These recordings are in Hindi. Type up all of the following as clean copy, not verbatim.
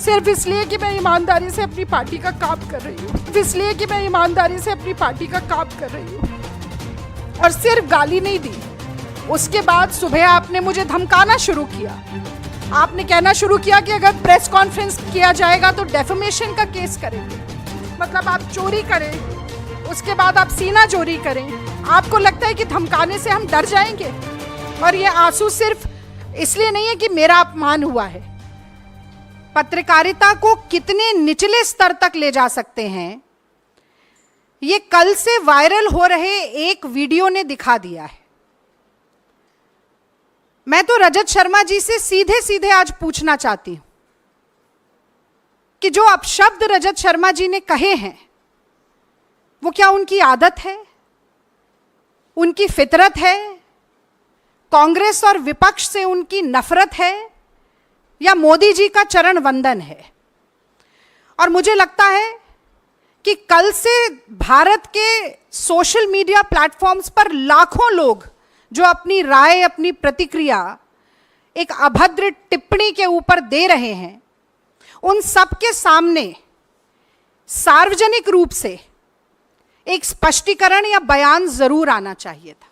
सिर्फ इसलिए कि मैं ईमानदारी से अपनी पार्टी का काम कर रही हूँ, इसलिए कि मैं ईमानदारी से अपनी पार्टी का काम कर रही हूँ। और सिर्फ गाली नहीं दी, उसके बाद सुबह आपने मुझे धमकाना शुरू किया। आपने कहना शुरू किया कि अगर प्रेस कॉन्फ्रेंस किया जाएगा तो डेफेमेशन का केस करेंगे। मतलब आप चोरी करें, उसके बाद आप सीना चोरी करें। आपको लगता है कि धमकाने से हम डर जाएंगे? और ये आंसू सिर्फ इसलिए नहीं है कि मेरा अपमान हुआ है। पत्रकारिता को कितने निचले स्तर तक ले जा सकते हैं, ये कल से वायरल हो रहे एक वीडियो ने दिखा दिया है। मैं तो रजत शर्मा जी से सीधे सीधे आज पूछना चाहती हूं कि जो अपशब्द रजत शर्मा जी ने कहे हैं, वो क्या उनकी आदत है, उनकी फितरत है, कांग्रेस और विपक्ष से उनकी नफरत है, या मोदी जी का चरण वंदन है? और मुझे लगता है कि कल से भारत के सोशल मीडिया प्लेटफॉर्म्स पर लाखों लोग जो अपनी राय, अपनी प्रतिक्रिया एक अभद्र टिप्पणी के ऊपर दे रहे हैं, उन सब के सामने सार्वजनिक रूप से एक स्पष्टीकरण या बयान जरूर आना चाहिए था।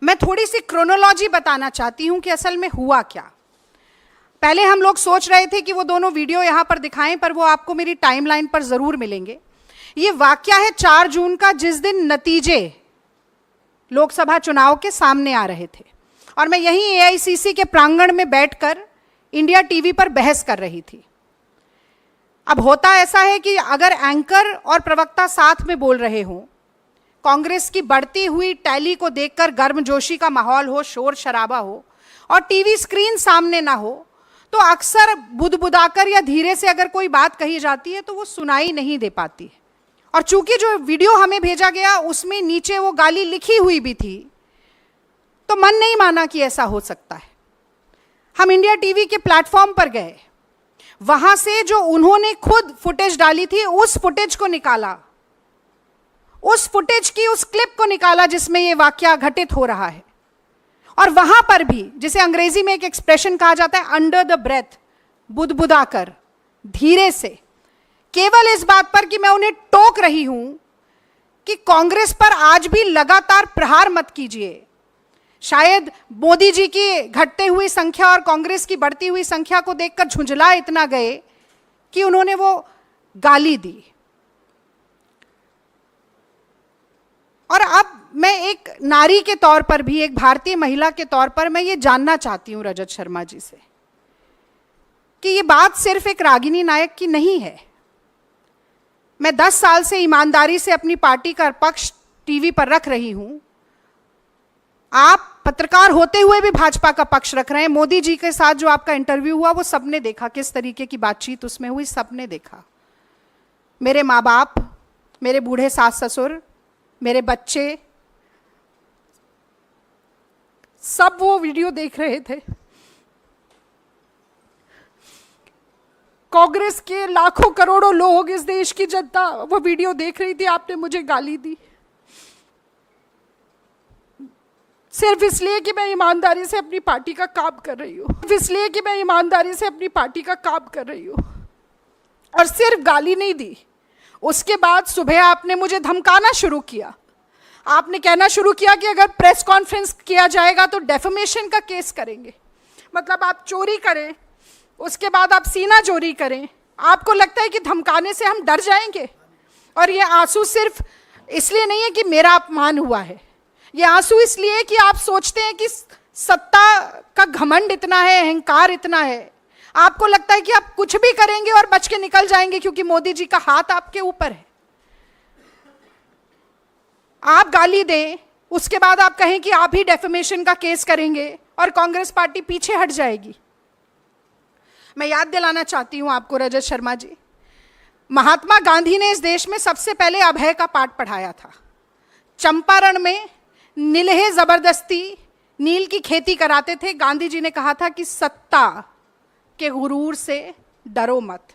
मैं थोड़ी सी क्रोनोलॉजी बताना चाहती हूं कि असल में हुआ क्या। पहले हम लोग सोच रहे थे कि वो दोनों वीडियो यहां पर दिखाएं, पर वो आपको मेरी टाइमलाइन पर जरूर मिलेंगे। ये वाकया है 4 जून का, जिस दिन नतीजे लोकसभा चुनाव के सामने आ रहे थे और मैं यहीं एआईसीसी के प्रांगण में बैठकर इंडिया टीवी पर बहस कर रही थी। अब होता ऐसा है कि अगर एंकर और प्रवक्ता साथ में बोल रहे हों, कांग्रेस की बढ़ती हुई टैली को देखकर गर्मजोशी का माहौल हो, शोर शराबा हो और टीवी स्क्रीन सामने ना हो, तो अक्सर बुदबुदाकर या धीरे से अगर कोई बात कही जाती है तो वो सुनाई नहीं दे पाती है। और चूंकि जो वीडियो हमें भेजा गया उसमें नीचे वो गाली लिखी हुई भी थी, तो मन नहीं माना कि ऐसा हो सकता है। हम इंडिया टीवी के प्लेटफॉर्म पर गए, वहां से जो उन्होंने खुद फुटेज डाली थी उस फुटेज को निकाला, उस फुटेज की उस क्लिप को निकाला जिसमें ये वाकया घटित हो रहा है। और वहां पर भी, जिसे अंग्रेजी में एक एक्सप्रेशन कहा जाता है, अंडर द ब्रेथ, बुदबुदाकर, धीरे से, केवल इस बात पर कि मैं उन्हें टोक रही हूं कि कांग्रेस पर आज भी लगातार प्रहार मत कीजिए। शायद मोदी जी की घटते हुई संख्या और कांग्रेस की बढ़ती हुई संख्या को देखकर झुंझला इतना गए कि उन्होंने वो गाली दी। और अब मैं एक नारी के तौर पर भी, एक भारतीय महिला के तौर पर मैं ये जानना चाहती हूं रजत शर्मा जी से कि ये बात सिर्फ एक रागिनी नायक की नहीं है। मैं 10 साल से ईमानदारी से अपनी पार्टी का पक्ष टीवी पर रख रही हूं। आप पत्रकार होते हुए भी भाजपा का पक्ष रख रहे हैं। मोदी जी के साथ जो आपका इंटरव्यू हुआ वो सबने देखा, किस तरीके की बातचीत उसमें हुई, सबने देखा। मेरे माँ बाप, मेरे बूढ़े सास ससुर, मेरे बच्चे, सब वो वीडियो देख रहे थे। कांग्रेस के लाखों करोड़ों लोग, इस देश की जनता वो वीडियो देख रही थी। आपने मुझे गाली दी सिर्फ इसलिए कि मैं ईमानदारी से अपनी पार्टी का काम कर रही हूँ, इसलिए कि मैं ईमानदारी से अपनी पार्टी का काम कर रही हूँ। और सिर्फ गाली नहीं दी, उसके बाद सुबह आपने मुझे धमकाना शुरू किया। आपने कहना शुरू किया कि अगर प्रेस कॉन्फ्रेंस किया जाएगा तो डेफेमेशन का केस करेंगे। मतलब आप चोरी करें, उसके बाद आप सीना चोरी करें। आपको लगता है कि धमकाने से हम डर जाएंगे? और ये आंसू सिर्फ इसलिए नहीं है कि मेरा अपमान हुआ है, ये आंसू इसलिए कि आप सोचते हैं कि सत्ता का घमंड इतना है, अहंकार इतना है, आपको लगता है कि आप कुछ भी करेंगे और बच के निकल जाएंगे क्योंकि मोदी जी का हाथ आपके ऊपर है। आप गाली दें, उसके बाद आप कहें कि आप ही डेफेमेशन का केस करेंगे और कांग्रेस पार्टी पीछे हट जाएगी। मैं याद दिलाना चाहती हूं आपको रजत शर्मा जी, महात्मा गांधी ने इस देश में सबसे पहले अभय का पाठ पढ़ाया था। चंपारण में नीलहे जबरदस्ती नील की खेती कराते थे। गांधी जी ने कहा था कि सत्ता के गुरूर से डरो मत।